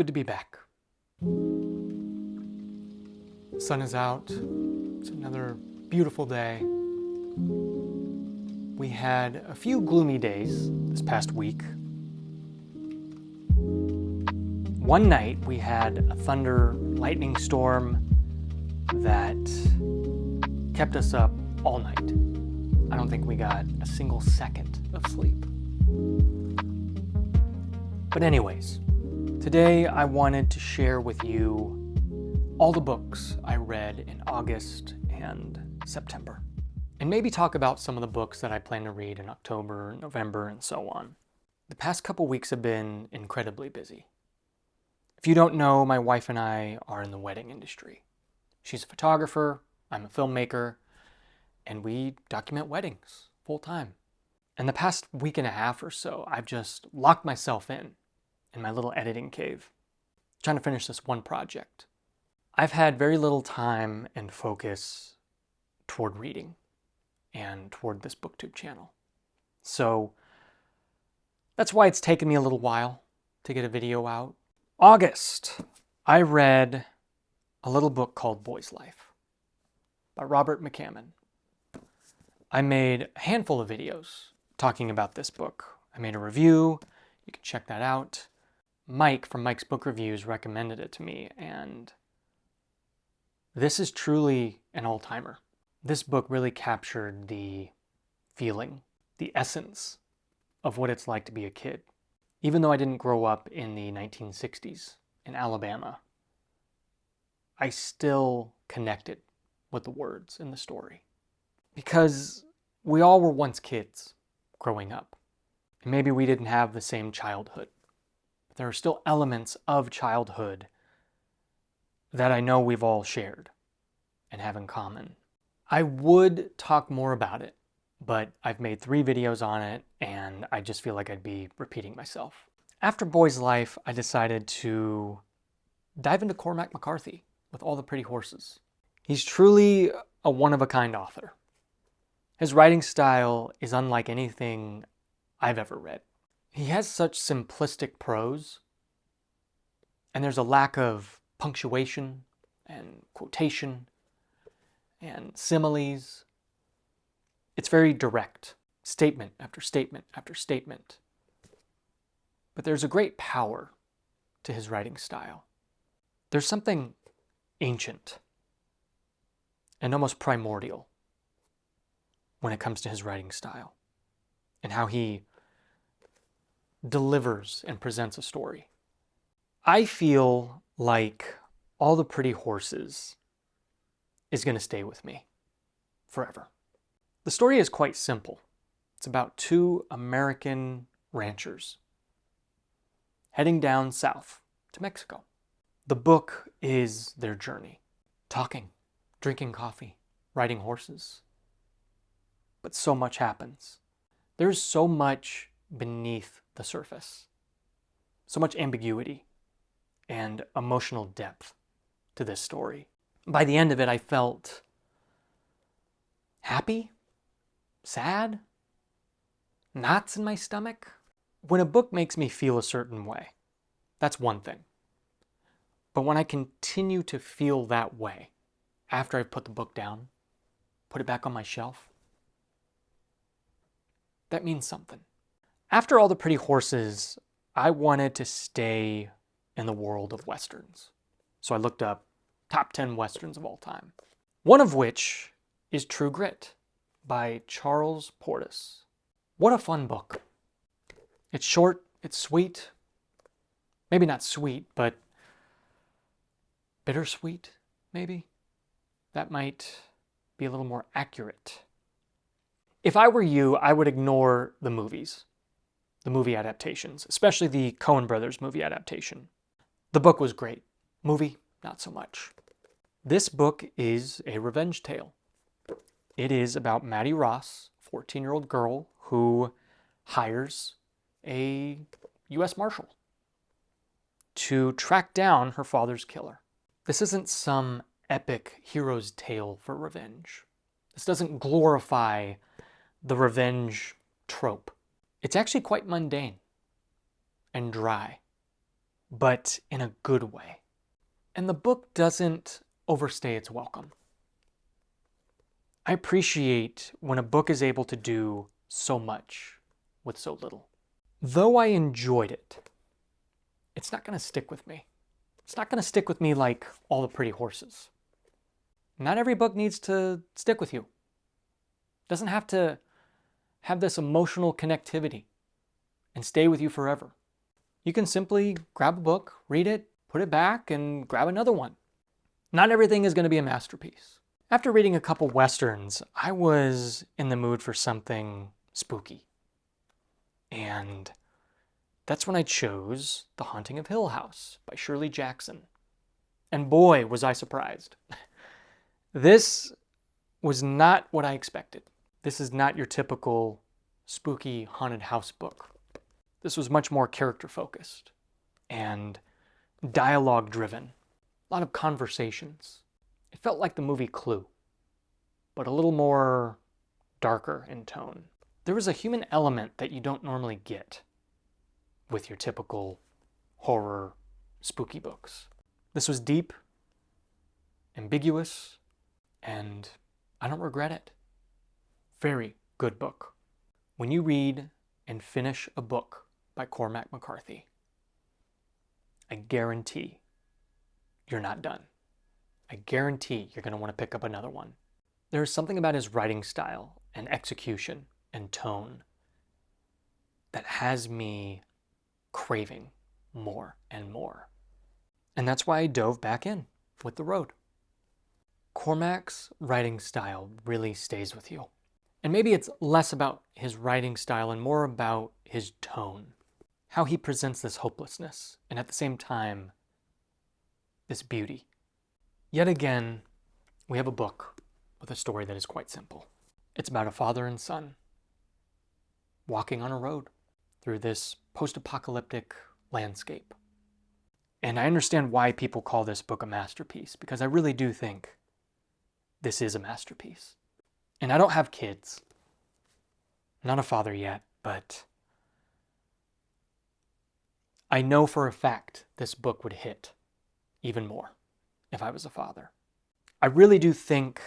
good to be back. The sun is out. It's another beautiful day. We had a few gloomy days this past week. One night we had a thunder lightning storm that kept us up all night. I don't think we got a single second of sleep. But anyways, today I wanted to share with you all the books I read in August and September. And maybe talk about some of the books that I plan to read in October, November, and so on. The past couple weeks have been incredibly busy. If you don't know, my wife and I are in the wedding industry. She's a photographer, I'm a filmmaker, and we document weddings full time. And the past week and a half or so, I've just locked myself in my little editing cave, trying to finish this one project. I've had very little time and focus toward reading and toward this BookTube channel. So that's why it's taken me a little while to get a video out. August, I read a little book called Boy's Life by Robert McCammon. I made a handful of videos talking about this book. I made a review, you can check that out. Mike from Mike's Book Reviews recommended it to me, and this is truly an all-timer. This book really captured the feeling, the essence of what it's like to be a kid. Even though I didn't grow up in the 1960s in Alabama, I still connected with the words in the story. Because we all were once kids growing up. And maybe we didn't have the same childhood. But there are still elements of childhood that I know we've all shared and have in common. I would talk more about it, but I've made 3 videos on it and I just feel like I'd be repeating myself. After Boy's Life, I decided to dive into Cormac McCarthy with All the Pretty Horses. He's truly a one-of-a-kind author. His writing style is unlike anything I've ever read. He has such simplistic prose, and there's a lack of punctuation and quotation and similes. It's very direct, statement after statement after statement. But there's a great power to his writing style. There's something ancient and almost primordial when it comes to his writing style and how he delivers and presents a story. I feel like All the Pretty Horses is going to stay with me forever. The story is quite simple. It's about 2 American ranchers heading down south to Mexico. The book is their journey, talking, drinking coffee, riding horses. But so much happens. There's so much beneath the surface, so much ambiguity and emotional depth to this story. By the end of it, I felt happy, sad, knots in my stomach. When a book makes me feel a certain way, that's one thing. But when I continue to feel that way after I've put the book down, put it back on my shelf, that means something. After All the Pretty Horses, I wanted to stay in the world of Westerns. So I looked up top 10 Westerns of all time. One of which is True Grit by Charles Portis. What a fun book. It's short, it's sweet. Maybe not sweet, but bittersweet, maybe? That might be a little more accurate. If I were you, I would ignore the movies, the movie adaptations, especially the Coen Brothers movie adaptation. The book was great. Movie, not so much. This book is a revenge tale. It is about Maddie Ross, 14-year-old girl who hires a U.S. Marshal to track down her father's killer. This isn't some epic hero's tale for revenge. This doesn't glorify the revenge trope. It's actually quite mundane and dry. but in a good way. And the book doesn't overstay its welcome. I appreciate when a book is able to do so much with so little. Though I enjoyed it, it's not going to stick with me. It's not going to stick with me like All the Pretty Horses. Not every book needs to stick with you. It doesn't have to have this emotional connectivity and stay with you forever. You can simply grab a book, read it, put it back, and grab another one. Not everything is going to be a masterpiece. After reading a couple westerns, I was in the mood for something spooky. And that's when I chose The Haunting of Hill House by Shirley Jackson. And boy, was I surprised. This was not what I expected. This is not your typical spooky haunted house book. This was much more character-focused and dialogue-driven. A lot of conversations. It felt like the movie Clue, but a little more darker in tone. There was a human element that you don't normally get with your typical horror, spooky books. This was deep, ambiguous, and I don't regret it. Very good book. When you read and finish a book by Cormac McCarthy, I guarantee you're not done. I guarantee you're going to want to pick up another one. There's something about his writing style and execution and tone that has me craving more and more. And that's why I dove back in with The Road. Cormac's writing style really stays with you. And maybe it's less about his writing style and more about his tone. How he presents this hopelessness and at the same time, this beauty. Yet again, we have a book with a story that is quite simple. It's about a father and son walking on a road through this post-apocalyptic landscape. And I understand why people call this book a masterpiece, because I really do think this is a masterpiece. And I don't have kids. I'm not a father yet, but I know for a fact this book would hit even more if I was a father. I really do think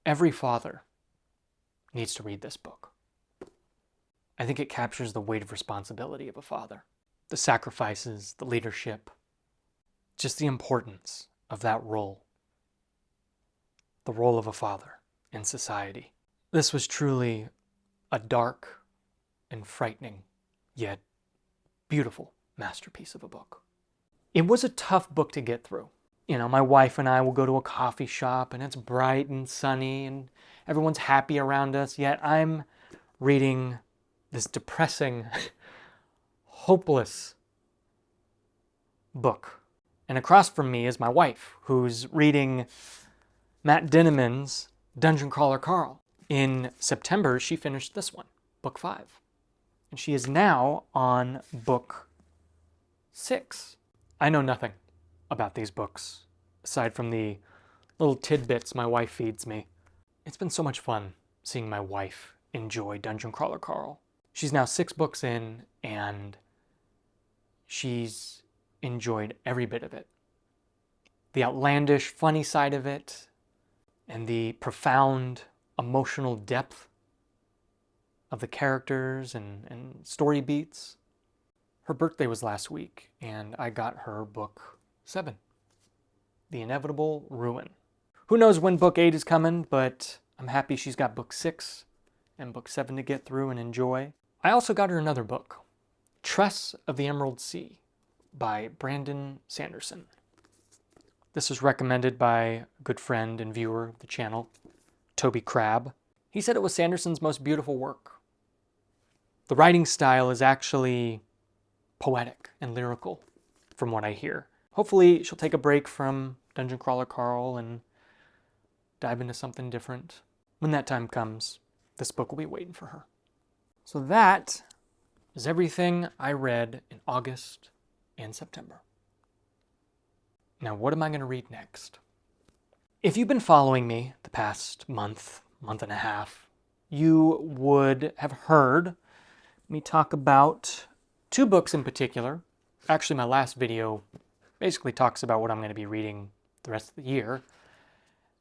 every father needs to read this book. I think it captures the weight of responsibility of a father. The sacrifices, the leadership, just the importance of that role. The role of a father in society. This was truly a dark and frightening, yet beautiful masterpiece of a book. It was a tough book to get through. You know, my wife and I will go to a coffee shop and it's bright and sunny and everyone's happy around us, yet I'm reading this depressing, hopeless book. And across from me is my wife, who's reading Matt Dinniman's Dungeon Crawler Carl. In September, she finished this one, book 5. And she is now on book 6. I know nothing about these books, aside from the little tidbits my wife feeds me. It's been so much fun seeing my wife enjoy Dungeon Crawler Carl. She's now 6 books in, and she's enjoyed every bit of it. The outlandish, funny side of it, and the profound emotional depth of the characters and story beats. Her birthday was last week, and I got her book 7, The Inevitable Ruin. Who knows when book 8 is coming, but I'm happy she's got book 6 and book 7 to get through and enjoy. I also got her another book, Tress of the Emerald Sea by Brandon Sanderson. This was recommended by a good friend and viewer of the channel, Toby Crab. He said it was Sanderson's most beautiful work. The writing style is actually poetic and lyrical, from what I hear. Hopefully she'll take a break from Dungeon Crawler Carl and dive into something different. When that time comes, this book will be waiting for her. So that is everything I read in August and September. Now, what am I going to read next? If you've been following me the past month and a half, you would have heard me talk about 2 books in particular Actually, my last video basically talks about what I'm going to be reading the rest of the year.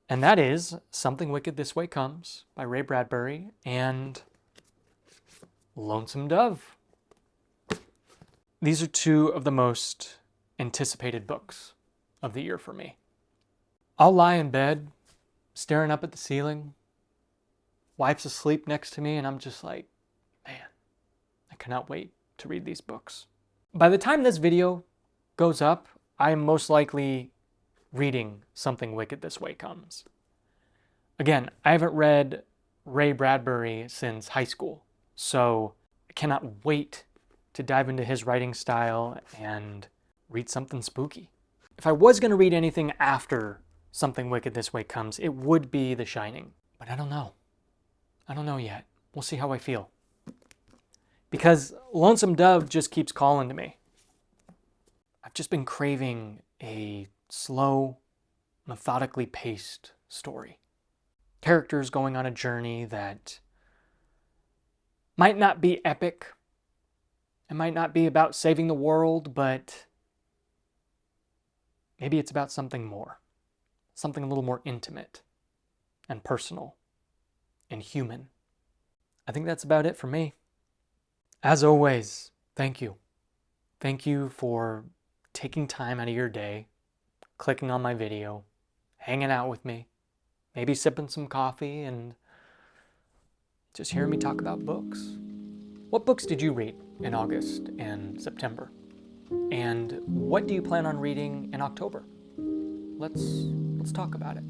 And that is Something Wicked This Way Comes by Ray Bradbury and Lonesome Dove. These are two of the most anticipated books of the year for me. I'll lie in bed, staring up at the ceiling, wife's asleep next to me, and I'm just like, man, I cannot wait to read these books. By the time this video goes up, I am most likely reading Something Wicked This Way Comes. Again, I haven't read Ray Bradbury since high school, so I cannot wait to dive into his writing style and read something spooky. If I was going to read anything after Something Wicked This Way Comes, it would be The Shining. But I don't know. I don't know yet. We'll see how I feel. Because Lonesome Dove just keeps calling to me. I've just been craving a slow, methodically paced story. Characters going on a journey that might not be epic. It might not be about saving the world, but maybe it's about something more. Something a little more intimate and personal and human. I think that's about it for me. As always, thank you. Thank you for taking time out of your day, clicking on my video, hanging out with me, maybe sipping some coffee and just hearing me talk about books. What books did you read in August and September? And what do you plan on reading in October? Let's talk about it.